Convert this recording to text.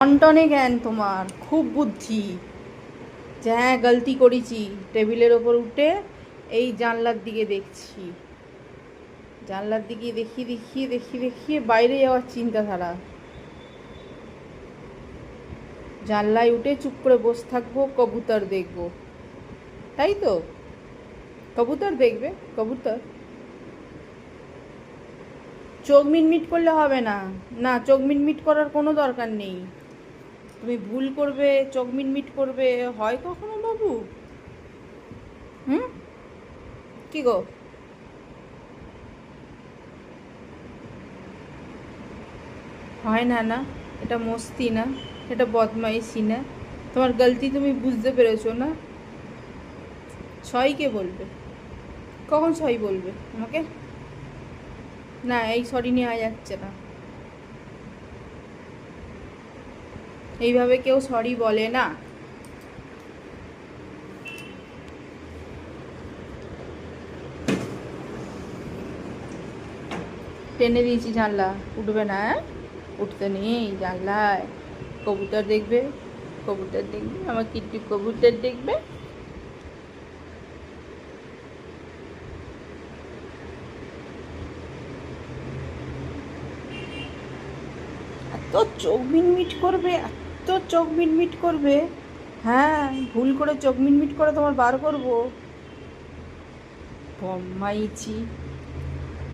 টনটনে জ্ঞান তোমার, খুব বুদ্ধি। যে হ্যাঁ গলতি করেছি, টেবিলের ওপর উঠে এই জানলার দিকে দেখছি, জানলার দিকে দেখিয়ে দেখিয়ে দেখিয়ে দেখিয়ে বাইরে যাওয়ার চিন্তাধারা। জানলায় উঠে চুপ করে বসে থাকবো, কবুতর দেখবো, তাই তো? কবুতর দেখবে, কবুতর। চোখ মিটমিট করলে হবে না, না চোখ মিটমিট করার কোনো দরকার নেই। তুমি ভুল করবে, চোখ মিটমিট করবে, হয় কখনো বাবু? হুম, কি গো? হয় না, না এটা মস্তি না, এটা বদমাইশি না। তোমার গলতি তুমি বুঝতে পেরেছো না? সরি কে বলবে? কখন সরি বলবে আমাকে? না, এই সরি নেওয়া যাচ্ছে না। এইভাবে কেউ সরি বলে না। টেনে দিয়েছি জানলা, উঠবে না? উঠতে নেই জানলায়। কবুতর দেখবে, কবুতর দেখবে, আমার কিট্টু কবুতর দেখবে। এত চোখ মিটমিট করবে, এত চোখ মিটমিট করবে। হ্যাঁ, ভুল করে চোখ মিটমিট করে তোমার বার করবো। বম্মাইছি।